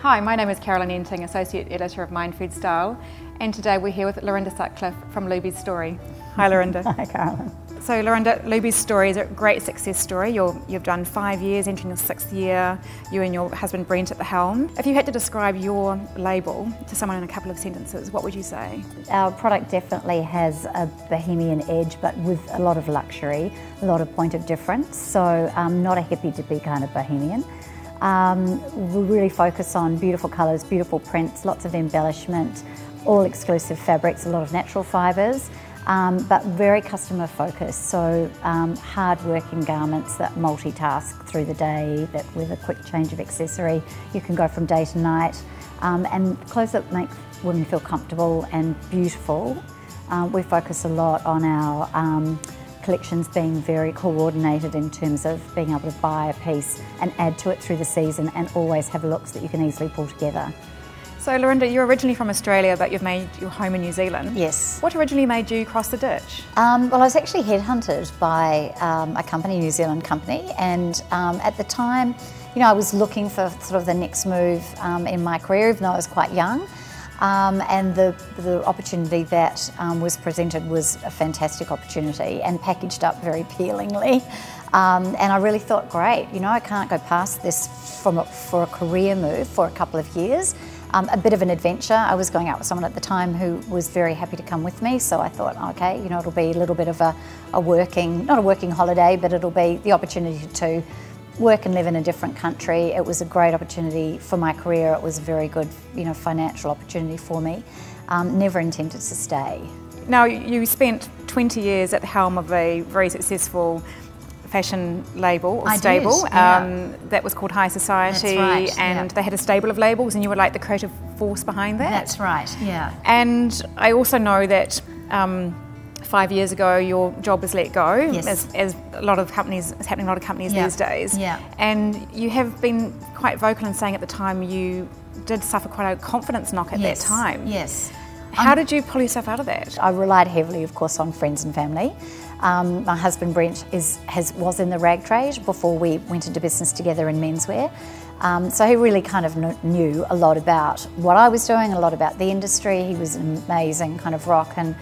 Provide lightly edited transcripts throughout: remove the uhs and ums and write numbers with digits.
Hi, my name is Carolyn Enting, Associate Editor of MiNDFOOD Style, and today we're here with Lorinda Sutcliffe from Loobies Story. Hi Lorinda. Hi Carolyn. So Lorinda, Loobies Story is a great success story. You've done 5 years, entering your 6th year, you and your husband Brent at the helm. If you had to describe your label to someone in a couple of sentences, what would you say? Our product definitely has a bohemian edge, but with a lot of luxury, a lot of point of difference, so not a hippie-dippy kind of bohemian. We really focus on beautiful colours, beautiful prints, lots of embellishment, all exclusive fabrics, a lot of natural fibres, but very customer focused, so hard-working garments that multitask through the day, that with a quick change of accessory you can go from day to night, and clothes that make women feel comfortable and beautiful. We focus a lot on our collections being very coordinated in terms of being able to buy a piece and add to it through the season and always have looks that you can easily pull together. So Lorinda, you're originally from Australia but you've made your home in New Zealand. Yes. What originally made you cross the ditch? Well, I was actually headhunted by a company, New Zealand company, and at the time, you know, I was looking for sort of the next move in my career, even though I was quite young. And the opportunity that was presented was a fantastic opportunity and packaged up very appealingly. And I really thought, great, you know, I can't go past this for a career move for a couple of years. A bit of an adventure. I was going out with someone at the time who was very happy to come with me, so I thought, okay, you know, it'll be a little bit of a working, not a working holiday, but it'll be the opportunity to work and live in a different country. It was a great opportunity for my career. It was a very good, you know, financial opportunity for me. Never intended to stay. Now, you spent 20 years at the helm of a very successful fashion label or stable that was called High Society. That's right, and they had a stable of labels and you were like the creative force behind that. That's right, yeah. And I also know that 5 years ago your job was let go, Yes. as a lot of companies, is happening in a lot of companies these days. Yeah. And you have been quite vocal in saying at the time you did suffer quite a confidence knock at that time. Yes. How did you pull yourself out of that? I relied heavily, of course, on friends and family. My husband Brent was in the rag trade before we went into business together in menswear. So he really kind of knew a lot about what I was doing, a lot about the industry. He was an amazing kind of rock and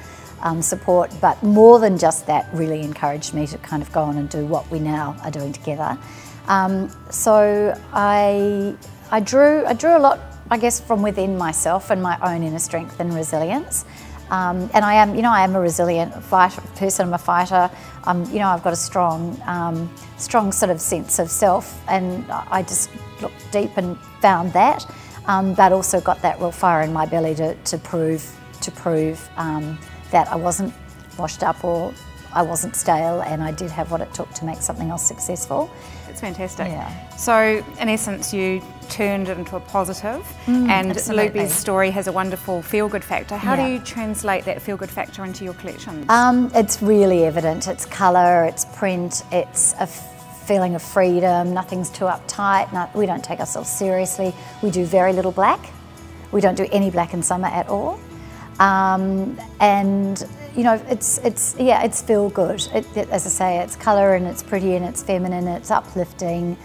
support, but more than just that, really encouraged me to kind of go on and do what we now are doing together. So I drew a lot, I guess, from within myself and my own inner strength and resilience. And I am a resilient person. I'm a fighter. You know, I've got a strong sort of sense of self, and I just looked deep and found that, but also got that real fire in my belly to prove that I wasn't washed up or I wasn't stale, and I did have what it took to make something else successful. It's fantastic. Yeah. So in essence you turned it into a positive, and absolutely. Loobies Story has a wonderful feel-good factor. How do you translate that feel-good factor into your collections? It's really evident. It's colour, it's print, it's a feeling of freedom, nothing's too uptight, we don't take ourselves seriously. We do very little black. We don't do any black in summer at all. And you know, it's feel good. As I say, it's colour and it's pretty and it's feminine, it's uplifting,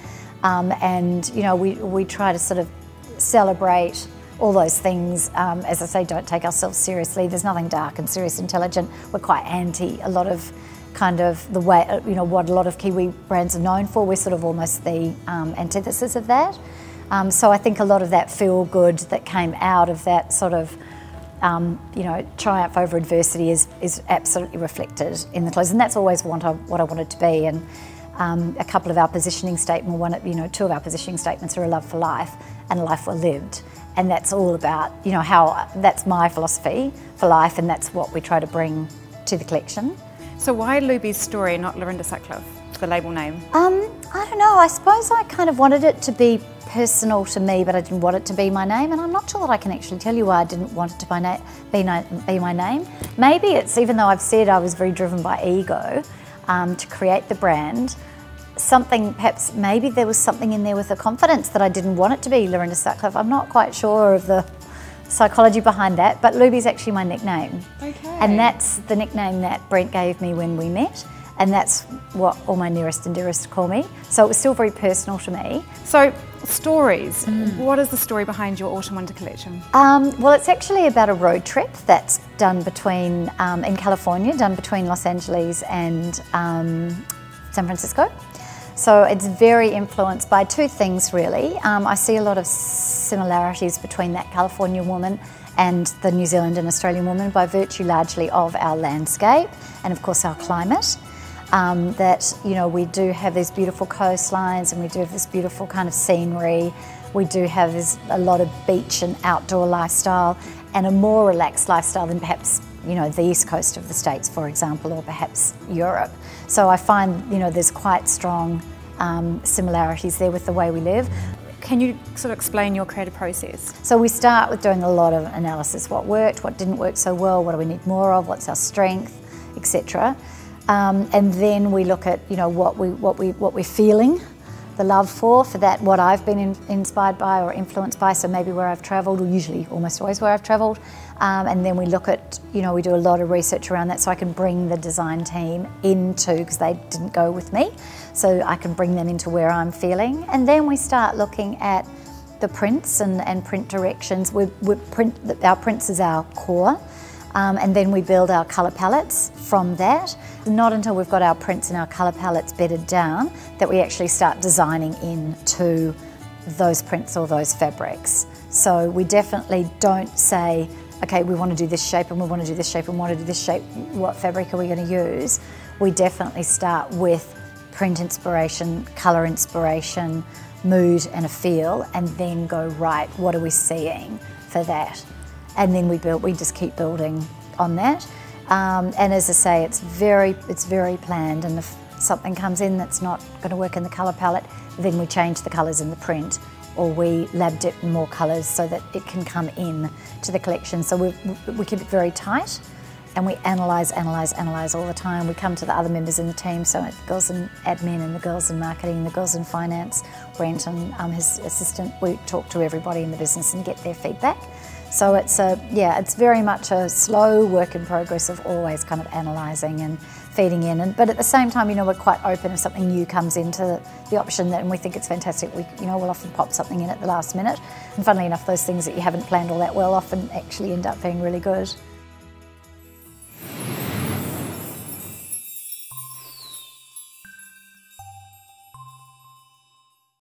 and you know, we try to sort of celebrate all those things. As I say, don't take ourselves seriously. There's nothing dark and serious, intelligent. We're quite anti a lot of kind of the way, you know, what a lot of Kiwi brands are known for. We're sort of almost the antithesis of that. So I think a lot of that feel good that came out of that sort of you know, triumph over adversity is absolutely reflected in the clothes, and that's always what I wanted to be. And a couple of our positioning statements, you know, 2 of our positioning statements are a love for life and a life well lived, and that's all about, you know, how that's my philosophy for life, and that's what we try to bring to the collection. So why Loobies Story, not Lorinda Sutcliffe, the label name? I don't know. I suppose I kind of wanted it to be personal to me, but I didn't want it to be my name, and I'm not sure that I can actually tell you why I didn't want it to be my name. Maybe it's, even though I've said I was very driven by ego to create the brand, something, perhaps maybe there was something in there with the confidence that I didn't want it to be Lorinda Sutcliffe. I'm not quite sure of the psychology behind that, but Loobie's actually my nickname. Okay. And that's the nickname that Brent gave me when we met. And that's what all my nearest and dearest call me. So it was still very personal to me. So Stories. What is the story behind your Autumn Winter collection? Well, it's actually about a road trip that's done between, in California, done between Los Angeles and San Francisco. So it's very influenced by two things really. I see a lot of similarities between that California woman and the New Zealand and Australian woman by virtue largely of our landscape and of course our climate. That, you know, we do have these beautiful coastlines and we do have this beautiful kind of scenery. We do have a lot of beach and outdoor lifestyle and a more relaxed lifestyle than perhaps, you know, the east coast of the States, for example, or perhaps Europe. So I find, you know, there's quite strong similarities there with the way we live. Can you sort of explain your creative process? So we start with doing a lot of analysis. What worked, what didn't work so well, what do we need more of, what's our strength, etc. And then we look at, you know, what we're feeling, the love for that, what I've been inspired by or influenced by, so maybe where I've travelled, or usually almost always where I've travelled. And then we look at, you know, we do a lot of research around that so I can bring the design team into, because they didn't go with me, so I can bring them into where I'm feeling. And then we start looking at the prints and print directions. Our prints is our core. And then we build our colour palettes from that. Not until we've got our prints and our colour palettes bedded down that we actually start designing into those prints or those fabrics. So we definitely don't say, okay, we want to do this shape and we want to do this shape and we want to do this shape, what fabric are we going to use? We definitely start with print inspiration, colour inspiration, mood and a feel, and then go, right, what are we seeing for that? And then we just keep building on that. And as I say, it's very planned, and if something comes in that's not going to work in the colour palette, then we change the colours in the print, or we lab dip more colours so that it can come in to the collection. So we keep it very tight, and we analyse all the time. We come to the other members in the team, so the girls in admin and the girls in marketing and the girls in finance, Brent and his assistant, we talk to everybody in the business and get their feedback. So it's it's very much a slow work in progress of always kind of analysing and feeding in. But at the same time, you know, we're quite open if something new comes into the option and we think it's fantastic. We'll often pop something in at the last minute. And funnily enough, those things that you haven't planned all that well often actually end up being really good.